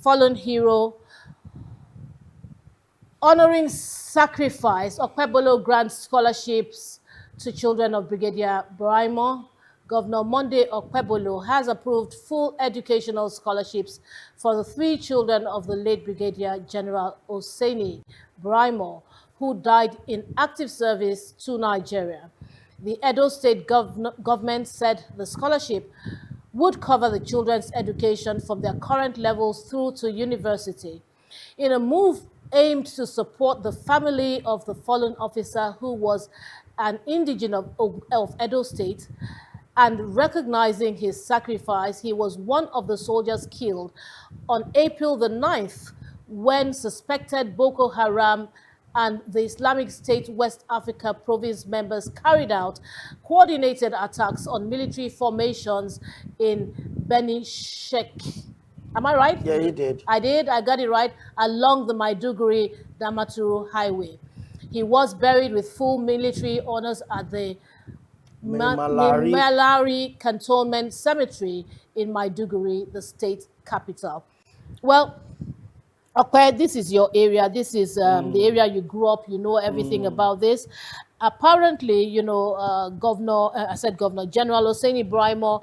fallen hero. Honoring Sacrifice, Okpebolo grants scholarships to children of Brigadier Braimo. Governor Monday Okpebolo has approved full educational scholarships for the 3 children of the late Brigadier General Oseni Braimo, who died in active service to Nigeria. The Edo State government said the scholarship would cover the children's education from their current levels through to university. In a move aimed to support the family of the fallen officer who was an indigene of Edo State, and recognizing his sacrifice, he was one of the soldiers killed on April the 9th when suspected Boko Haram and the Islamic State West Africa province members carried out coordinated attacks on military formations in Beni Sheikh. Am I right? Yeah, you did. I did. I got it right. Along the Maiduguri-Damaturu highway. He was buried with full military honors at the Malari Cantonment Cemetery in Maiduguri, the state capital. Well, okay, this is your area. This is the area you grew up. You know everything about this. Apparently, you know, Governor General Oseni Braimo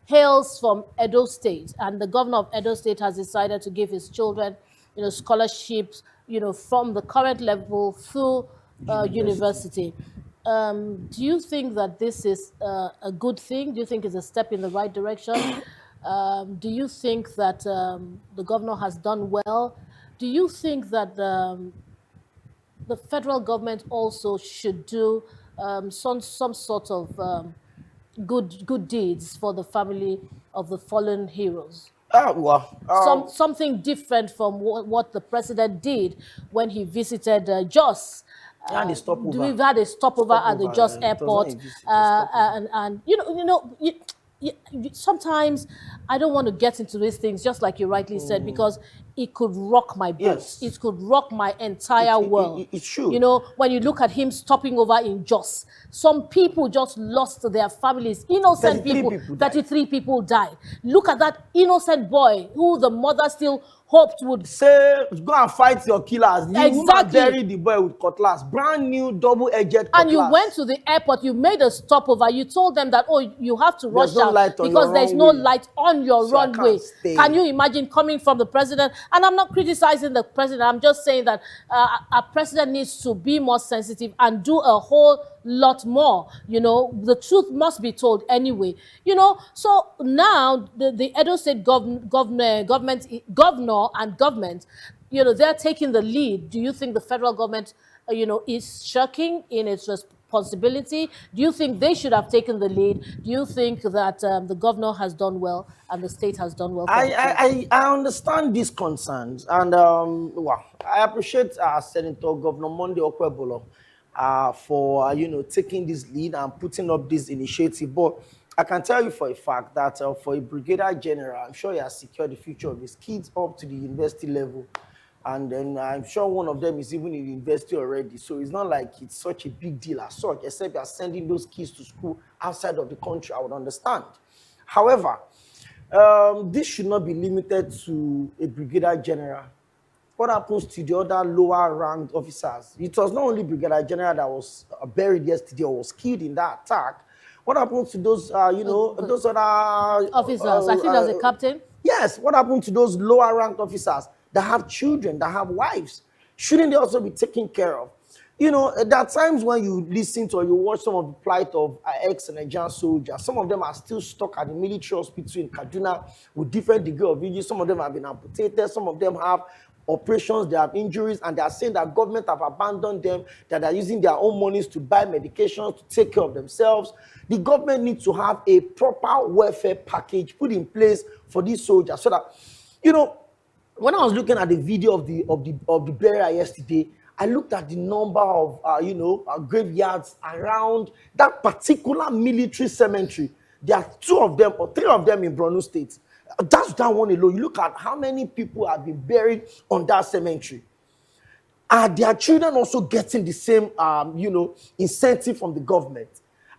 hails from Edo State, and the governor of Edo State has decided to give his children, you know, scholarships, you know, from the current level through university. Do you think that this is a good thing? Do you think it's a step in the right direction? Do you think that the governor has done well? Do you think that the federal government also should do some sort of good deeds for the family of the fallen heroes? Something different from what the president did when he visited Jos. We've had a stopover at the Jos airport, and sometimes I don't want to get into these things, just like you rightly said, because it could rock my boat. Yes. It could rock my entire world. It should. You know, when you look at him stopping over in Jos, some people just lost their families. Innocent people, 33 people died. Look at that innocent boy who the mother still hoped would say, go and fight your killers. The exactly. woman buried the boy with cutlass, brand new double-edged cutlass. And you went to the airport, you made a stopover, you told them that, oh, you have to rush out because there's no light on your runway. Can you imagine coming from the president? And I'm not criticizing the president, I'm just saying that our president needs to be more sensitive and do a whole lot more. You know, the truth must be told anyway. You know, so now the Edo State governor and government, you know, they're taking the lead. Do you think the federal government, you know, is shirking in its responsibility? Do you think they should have taken the lead? Do you think that the governor has done well and the state has done well? I understand these concerns, and well, I appreciate Senator Governor Monday Okpebolo for you know, taking this lead and putting up this initiative. But I can tell you for a fact that for a brigadier general, I'm sure he has secured the future of his kids up to the university level. And then I'm sure one of them is even in university already. So it's not like it's such a big deal as such, except you're sending those kids to school outside of the country, I would understand. However, this should not be limited to a brigadier general. What happens to the other lower ranked officers? It was not only brigadier general that was buried yesterday or was killed in that attack. What happens to those, you know, those other officers? I think there's a captain. Yes. What happened to those lower ranked officers that have children, that have wives? Shouldn't they also be taken care of? You know, there are times when you listen to or you watch some of the plight of ex-Nigerian soldiers. Some of them are still stuck at the military hospital in Kaduna with different degree of injury. Some of them have been amputated. Some of them have operations, they have injuries, and they are saying that government have abandoned them, that they are using their own monies to buy medications, to take care of themselves. The government needs to have a proper welfare package put in place for these soldiers, so that, you know, when I was looking at the video of the burial yesterday, I looked at the number of you know, graveyards around that particular military cemetery. There are 2 of them or 3 of them in Borno State. That's that one alone. You look at how many people have been buried on that cemetery. Are their children also getting the same, you know, incentive from the government?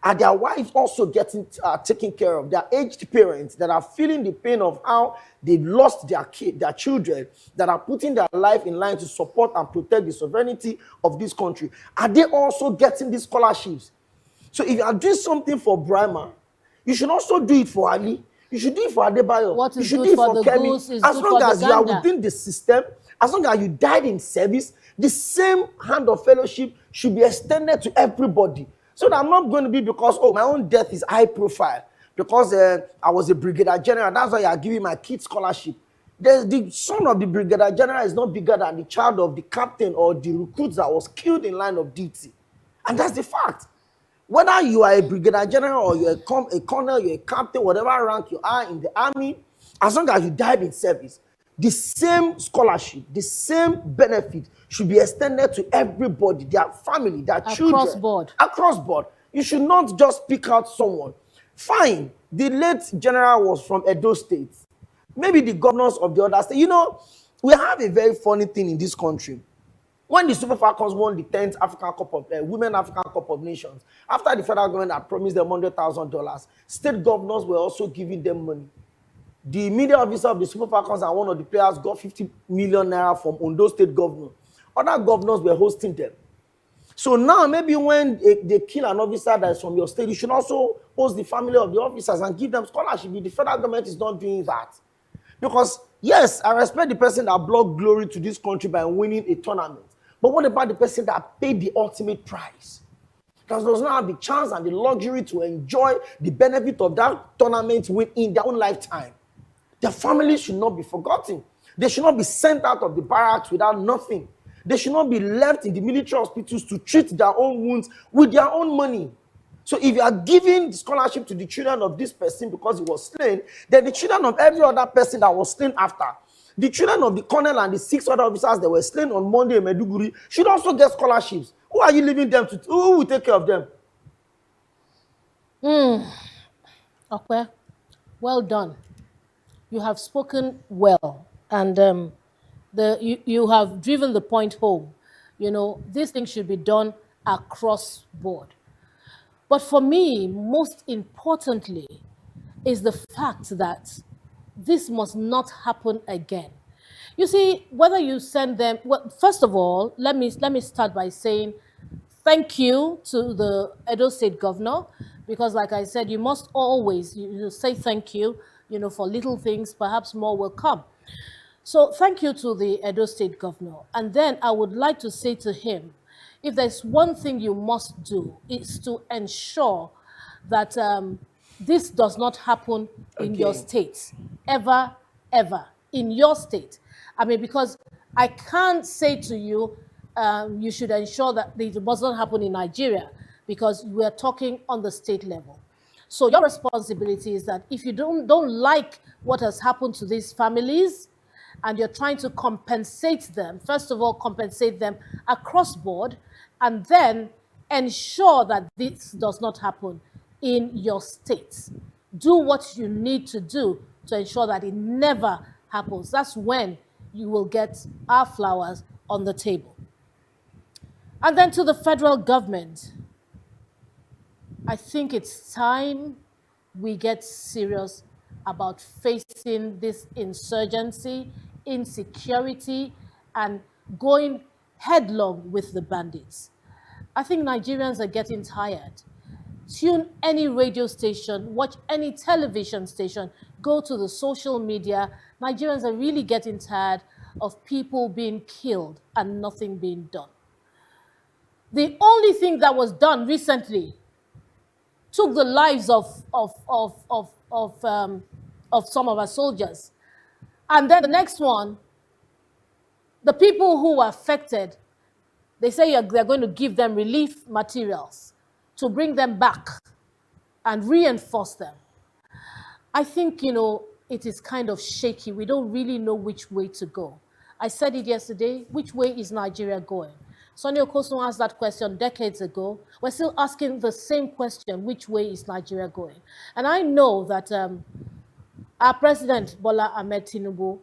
Are their wives also getting taken care of? Their aged parents that are feeling the pain of how they lost their children, that are putting their life in line to support and protect the sovereignty of this country. Are they also getting these scholarships? So if you are doing something for Brahma, you should also do it for Ali. You should do it for Adebayo. What You is should good do it for for the Kemi. goose is As good long for the as you are gander. within the system, as long as you died in service, the same hand of fellowship should be extended to everybody. So that I'm not going to be because, oh, my own death is high profile. Because I was a brigadier general. That's why you are giving my kid scholarship. The son of the brigadier general is not bigger than the child of the captain or the recruit that was killed in line of duty. And that's the fact. Whether you are a brigadier general or you're a colonel, you're a captain, whatever rank you are in the army, as long as you died in service, the same scholarship, the same benefit should be extended to everybody, their family, their Across children, board. across board. You should not just pick out someone. Fine, the late general was from Edo State. Maybe the governors of the other state. You know, we have a very funny thing in this country. When the Super Falcons won the 10th African Cup of Women African Cup of Nations, after the federal government had promised them $100,000, state governors were also giving them money. The media officer of the Super Falcons and one of the players got 50 million naira from Ondo State governor. Other governors were hosting them. So now maybe when they kill an officer that is from your state, you should also host the family of the officers and give them scholarship. The federal government is not doing that. Because yes, I respect the person that brought glory to this country by winning a tournament. But what about the person that paid the ultimate prize? That does not have the chance and the luxury to enjoy the benefit of that tournament win in their own lifetime. Their families should not be forgotten. They should not be sent out of the barracks without nothing. They should not be left in the military hospitals to treat their own wounds with their own money. So if you are giving the scholarship to the children of this person because he was slain, then the children of every other person that was slain after, the children of the colonel and the 6 other officers that were slain on Monday in Meduguri should also get scholarships. Who are you leaving them to? Who will take care of them? Okay, well done. You have spoken well, and you have driven the point home. You know, these things should be done across board. But for me, most importantly, is the fact that this must not happen again. You see, whether you send them, well, first of all, let me start by saying thank you to the Edo State governor, because like I said, you must always you say thank you, for little things, perhaps more will come. So thank you to the Edo State governor. And then I would like to say to him, if there's one thing you must do, is to ensure that this does not happen in your Again. state, ever, ever, in your state. I mean, because I can't say to you, you should ensure that it doesn't happen in Nigeria, because we're talking on the state level. So your responsibility is that if you don't like what has happened to these families, and you're trying to compensate them, first of all, compensate them across board, and then ensure that this does not happen in your state. Do what you need to do to ensure that it never happens. That's when you will get our flowers on the table. And then to the federal government, I think it's time we get serious about facing this insurgency, insecurity, and going headlong with the bandits. I think Nigerians are getting tired. Tune any radio station, watch any television station, go to the social media. Nigerians are really getting tired of people being killed and nothing being done. The only thing that was done recently took the lives of some of our soldiers. And then the next one, the people who were affected, they say they're going to give them relief materials to bring them back and reinforce them. I think, it is kind of shaky. We don't really know which way to go. I said it yesterday. Which way is Nigeria going? Sonny Okosun asked that question decades ago. We're still asking the same question: which way is Nigeria going? And I know that our president, Bola Ahmed Tinubu,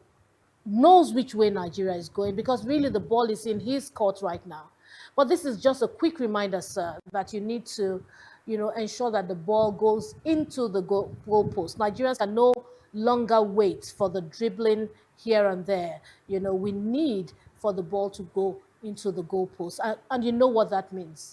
knows which way Nigeria is going, because really the ball is in his court right now. But this is just a quick reminder, sir, that you need to ensure that the ball goes into the goalpost. Nigerians can no longer wait for the dribbling here and there. We need for the ball to go into the goalpost. And you know what that means.